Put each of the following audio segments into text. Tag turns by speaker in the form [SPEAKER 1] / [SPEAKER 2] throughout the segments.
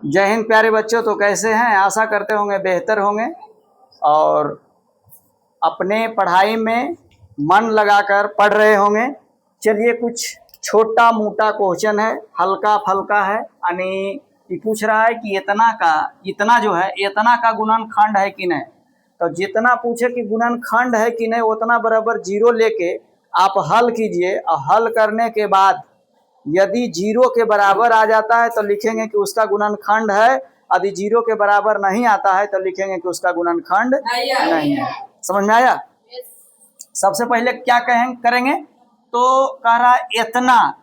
[SPEAKER 1] जय हिंद प्यारे बच्चों। तो कैसे हैं? आशा करते होंगे बेहतर होंगे और अपने पढ़ाई में मन लगाकर पढ़ रहे होंगे। चलिए, कुछ छोटा मोटा क्वेश्चन है, हल्का फल्का है। यानी ये पूछ रहा है कि इतना जो है इतना का गुणनखंड है कि नहीं। तो जितना पूछे कि गुणनखंड है कि नहीं उतना बराबर जीरो लेके आप हल कीजिए और हल करने के बाद यदि जीरो के बराबर आ जाता है तो लिखेंगे कि उसका गुणनखंड है। यदि जीरो के बराबर नहीं आता है तो लिखेंगे कि उसका गुणनखंड नहीं है। समझ में आया? सबसे पहले क्या करेंगे तो कह रहा है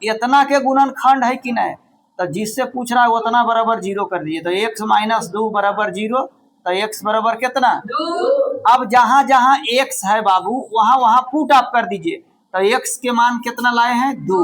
[SPEAKER 1] इतना के गुणनखंड है कि नहीं। तो जिससे पूछ रहा है उतना बराबर जीरो कर दिए। तो x माइनस 2 बराबर जीरो। तो x बराबर कितना? 2। अब जहां जहां x है बाबू वहां वहां पुट आप कर दीजिए। तो x के मान कितना लाए हैं? 2।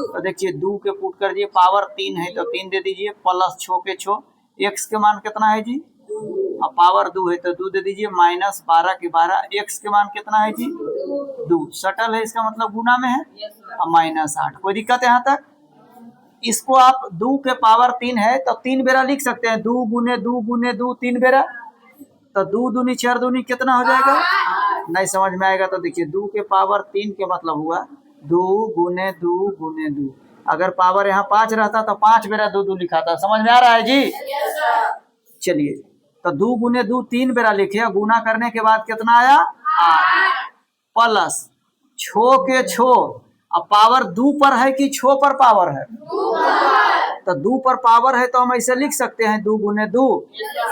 [SPEAKER 1] तो देखिए 2 के पुट कर दिए। पावर 3 है तो 3 दे दीजिए, प्लस 6 के 6। x के मान कितना है जी? अब पावर 2 है तो 2 दे दीजिए, माइनस 12 के 12। x के मान कितना है जी? 2। सटल है, इसका मतलब गुना में है। अब माइनस 8। कोई दिक्कत है यहाँ तक? इसको आप 2 के पावर 3 है तो 3 बेरा लिख सकते हैं। 2 गुने 2 गुने 2 3 बेरा। तो 2 दूनी 4 दूनी कितना हो जाएगा? नहीं समझ में आएगा तो देखिए 2 के पावर 3 के मतलब हुआ 2 गुने 2 गुने 2। अगर पावर यहाँ 5 रहता तो 5 बेरा 2 2 लिखा था। समझ में आ रहा है जी? चलिए, तो 2 गुने 2 3 बेरा लिखे। गुना करने के बाद कितना आया? 8 प्लस 6 के 6। अब पावर 2 पर है कि 6 पर पावर है? 2 पर। तो 2 पर पावर है तो हम ऐसे लिख सकते हैं 2 गुने 2।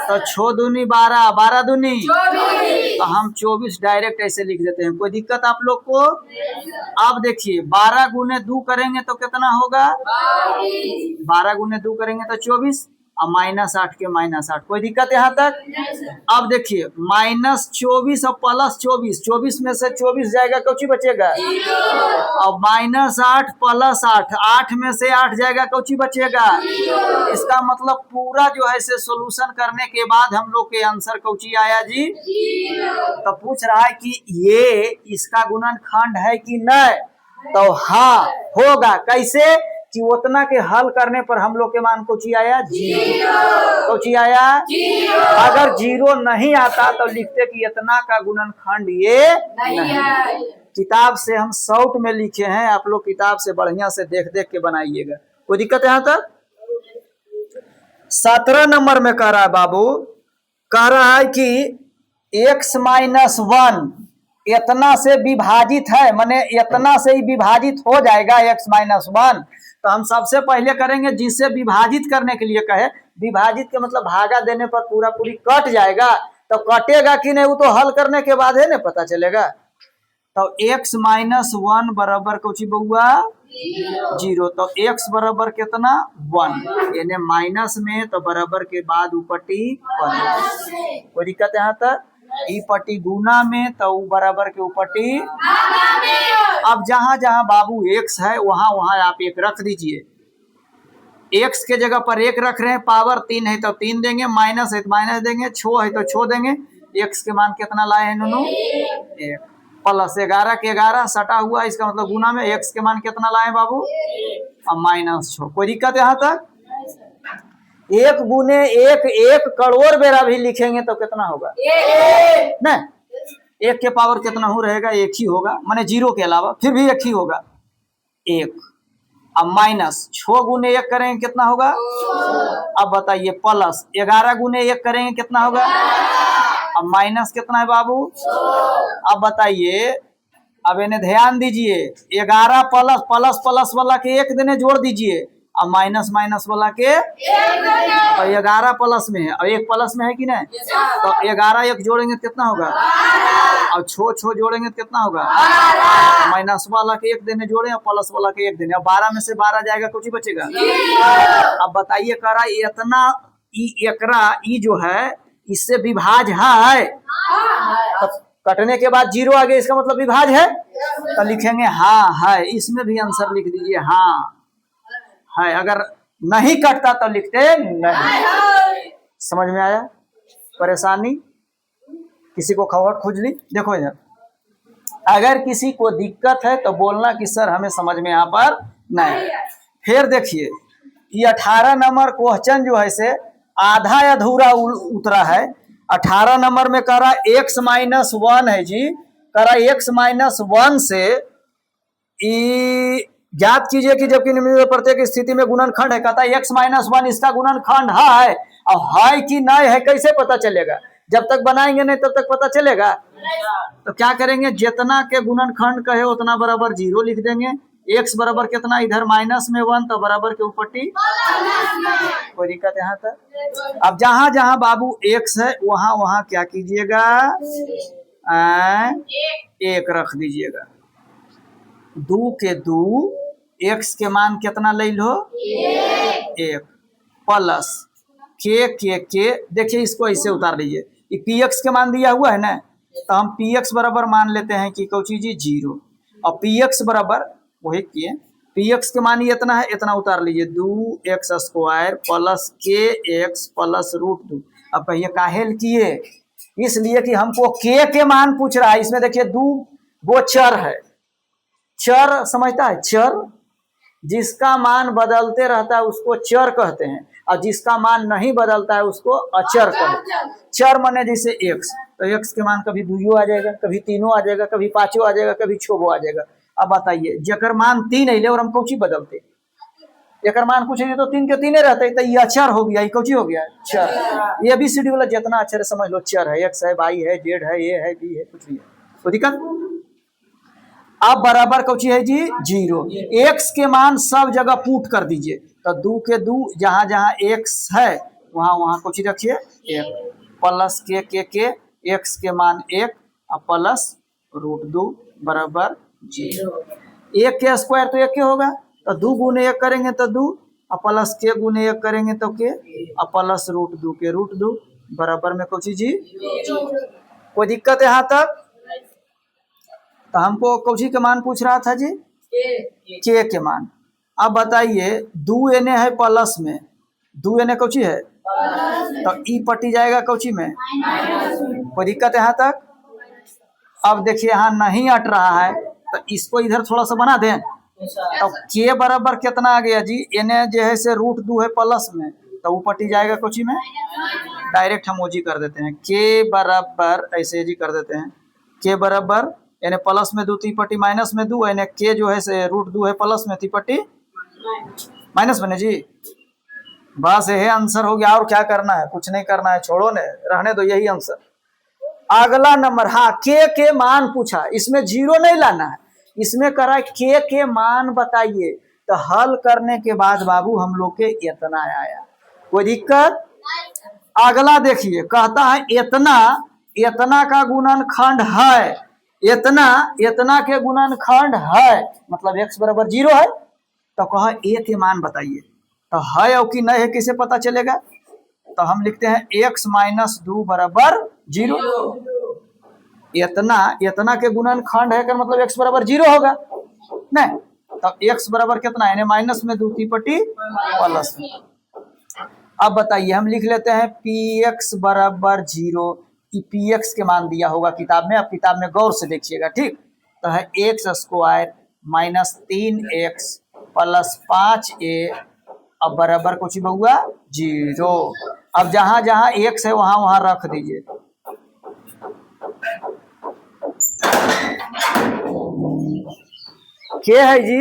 [SPEAKER 1] तो 6 दूनी 12, 12 दूनी 24। तो हम 24 डायरेक्ट ऐसे लिख देते हैं। कोई दिक्कत आप लोग को? अब देखिए 12 गुने 2 करेंगे तो कितना होगा? 12 गुने 2 करेंगे तो 24। अब माइनस 8 के माइनस 8। कोई दिक्कत यहाँ तक? अब देखिए माइनस 24 और प्लस 24, 24 में से 24 जाएगा, कौची बचेगा? अब माइनस 8 प्लस 8, 8 में से 8 जाएगा, कौची बचेगा? इसका मतलब पूरा जो है से सोल्यूशन करने के बाद हम लोग के आंसर कौची आया जी? तो पूछ रहा है कि ये इसका गुणनखंड है कि नहीं। तो हाँ होगा। कैसे? कि उतना के हल करने पर हम लोग के मान कौची आया? जीरो। कौची आया? जीरो। अगर जीरो नहीं आता तो लिखते कि इतना का गुणनखंड ये नहीं है। किताब से हम शॉर्ट में लिखे हैं, आप लोग किताब से बढ़िया से देख देख के बनाइएगा। कोई दिक्कत है यहाँ तक? 17 नंबर में कह रहा है बाबू, कह रहा है कि x माइनस 1 इतना से विभाजित है, माने इतना से ही विभाजित हो जाएगा x माइनस 1। तो हम सबसे पहले करेंगे जिससे विभाजित करने के लिए कहे। विभाजित के मतलब भागा देने पर पूरा पूरी कट जाएगा। तो कटेगा कि नहीं वो तो हल करने के बाद है ना पता चलेगा। तो x माइनस 1 बराबर कुछ बउआ? 0। तो x बराबर कितना? 1। यानी माइनस में तो बराबर के बाद ऊपटी 1। कोई दिक्कत यहाँ तक? ई पट्टी गुना में तो बराबर के ऊपटी। अब जहां जहां बाबू x है वहां वहां आप 1 रख दीजिए। x के जगह पर 1 रख रहे हैं। पावर 3 है तो 3 देंगे, माइनस है तो माइनस देंगे, 6 है तो 6 देंगे। x के मान कितना लाए हैं नूनू? 1 प्लस 11 के 11 सटा हुआ, इसका मतलब गुना में x के मान कितना लाए बाबू? अब माइनस 6। कोई दिक्कत यहाँ तक? 1 गुने 1 1 करोड़ बेरा भी लिखेंगे तो कितना होगा? नहीं, 1 के पावर कितना हो रहेगा? 1 ही होगा, माने 0 के अलावा फिर भी 1 ही होगा। 1। अब माइनस 6 गुने 1 करेंगे कितना होगा? अब बताइए प्लस 11 गुने 1 करेंगे कितना होगा? अब माइनस कितना है बाबू? अब बताइए, अब इन्हें ध्यान दीजिए। 11 प्लस प्लस प्लस वाला के 1 देने जोड़ दीजिए। अब माइनस माइनस वाला के और 11 प्लस में है और 1 प्लस में है कि नहीं? तो 11 1 जोड़ेंगे कितना होगा? और 6 जोड़ेंगे कितना होगा? माइनस वाला के 1 देने जोड़े और प्लस वाला के 1 देने। अब 12 में से 12 जाएगा, कुछ ही बचेगा। अब बताइए करा इतना एकरा ई जो है इससे विभाज है। तो कटने के बाद 0 आ गया, इसका मतलब विभाज है। तो लिखेंगे हाँ है। इसमें भी आंसर लिख दीजिए हाँ है। अगर नहीं कटता तो लिखते नहीं। समझ में आया? परेशानी किसी को खबर खुजली? देखो इधर, अगर किसी को दिक्कत है तो बोलना कि सर हमें समझ में यहाँ पर नहीं। फिर देखिए ये 18 नंबर क्वेश्चन जो है से आधा अधूरा उतरा है। 18 नंबर में कह रहा x-1 है जी, कह रहा x-1 से ज्ञात कीजिए कि जबकि निम्नलिखित प्रत्येक स्थिति में गुणनखंड है। कहता है x-1 इसका गुणनखंड है, और है कि नहीं है कैसे पता चलेगा? जब तक बनाएंगे नहीं तब तक पता चलेगा। तो क्या करेंगे, जितना के गुणनखंड कहे उतना बराबर 0 लिख देंगे। x बराबर कितना, इधर -1 तो बराबर के ऊपर टी। कोई दिक्कत यहाँ तक? अब जहां जहां बाबू x है वहां वहां क्या कीजिएगा, 1 रख दीजिएगा। 2 के 2 x के मान कितना ले लो, 1 प्लस के देखिए इसको ऐसे उतार लीजिए, ये px के मान दिया हुआ है ना, तो हम px बराबर मान लेते हैं कि कौन चीज 0, और px बराबर वही किए, px के मान ये इतना है, इतना उतार लीजिए 2x² प्लस kx प्लस √2। अब कहिए काहे किए, इसलिए कि हमको k के मान पूछ रहा है। इसमें देखिए 2 वो चर है, चर समझता है, चर जिसका मान बदलते रहता है उसको चर कहते हैं, और जिसका मान नहीं बदलता है उसको अचर कहते हैं। चर माने जैसे x, तो x के मान कभी 2 आ जाएगा, कभी 3 आ जाएगा, कभी 5 आ जाएगा, कभी 6 आ जाएगा। अब बताइए जकर मान 3 है और हम कौची बदलते, जकर मान कुछ नहीं तो 3 के 3 रहते, तो ये अचर हो गया, ये कौची हो गया, चर। ये ABCD वाला जितना अचर है समझ लो चर है, x है, y है, z है, a है, b है, कुछ भी है, कोई दिक्कत। अब बराबर कौची है जी 0। x के मान सब जगह पुट कर दीजिए, तो 2 के 2 जहां जहां x है वहां वहां कौची रखिए 1 प्लस के x के मान 1 और प्लस √2 बराबर 0। 1 के स्क्वायर तो 1 के होगा, तो 2 गुने 1 करेंगे तो 2, और प्लस के गुने 1 करेंगे तो के, और प्लस √2 के √2 बराबर में कौची जी। कोई दिक्कत है यहाँ तक? तो हमको कौची के मान पूछ रहा था जी, के के मान। अब बताइए 2 एने है प्लस में, 2 एने कौची है, तो ई पट्टी जाएगा कौची में, कोई दिक्कत है यहाँ तक? अब देखिए यहाँ नहीं अट रहा है, तो इसको इधर थोड़ा सा बना दें, तो के बराबर कितना आ गया जी, एने जो है से √2 है प्लस में, तो वो पट्टी जाएगा कौची में, डायरेक्ट हम ओजी कर देते हैं, के बराबर ऐसे जी कर देते हैं, के बराबर यानी प्लस में 2 ती पट्टी माइनस में 2, यानी के जो है से √2 है प्लस में ती पट्टी माइनस में जी। बस यही आंसर हो गया, और क्या करना है, कुछ नहीं करना है, छोड़ो ने, रहने दो, यही आंसर। अगला नंबर, हाँ के मान पूछा, इसमें 0 नहीं लाना है, इसमें करा के मान बताइए, तो हल करने के बाद बाबू हम लोग के इतना आया, कोई दिक्कत? अगला देखिए कहता है इतना का गुणनखंड है, इतना के गुणनखंड है, मतलब x बराबर 0 है, तो कहा a के मान बताइए, तो है और कि नहीं है कैसे पता चलेगा? तो हम लिखते हैं x-2 बराबर 0। इतना के गुणनखंड है, मतलब x बराबर 0 होगा नहीं, तो x बराबर कितना है, माइनस में 2 ती पट्टी प्लस में। अब बताइए हम लिख लेते हैं px बराबर 0, px के मान दिया होगा किताब में, अब किताब में गौर से देखिएगा, ठीक। तो है x² minus 3x plus 5a, अब बराबर कुछ बहुआ 0। अब जहां जहां x है वहां वहां रख दीजिए। क्या है जी,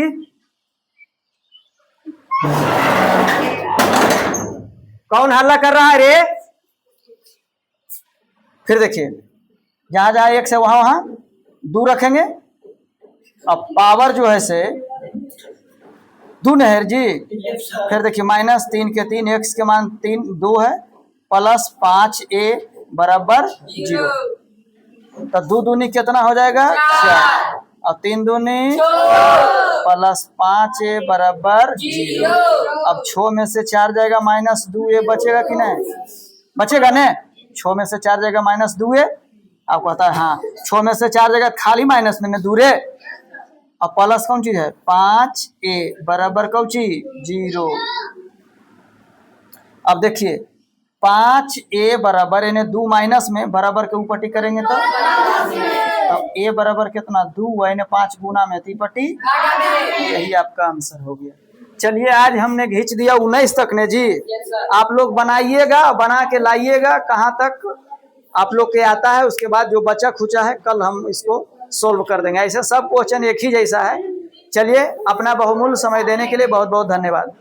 [SPEAKER 1] कौन हल्ला कर रहा है रे? फिर देखिए जहां जहां x है वहां वहां 2 रखेंगे, अब पावर जो है से 2 है जी। फिर देखिए -3 के 3, x के मान 2 है, प्लस 5a बराबर 0, तो 2 दूनी कितना हो जाएगा 4, और 3 दूनी प्लस 5a बराबर 0। अब 6 में से 4 जाएगा -2a, बचेगा कि नहीं, बचेगा ने, 6 में से 4 जाएगा -2a। आप कहता है हाँ 6 में से 4 जाएगा खाली माइनस में दूरे, अब प्लस कौन चीज है 5a बराबर कौन चीज 0। अब देखिए 5a बराबर यानी 2 माइनस में बराबर के ऊपर टिक करेंगे तो a बराबर कितना 2 यानी 5 गुना में ती पट्टी, यही आपका आंसर हो गया। चलिए आज हमने खींच दिया 19 तक ने जी। आप लोग बनाइएगा, बना के लाइएगा कहाँ तक आप लोग के आता है, उसके बाद जो बचा खुचा है कल हम इसको सोल्व कर देंगे। ऐसे सब क्वेश्चन एक ही जैसा है। चलिए, अपना बहुमूल्य समय देने के लिए बहुत बहुत धन्यवाद।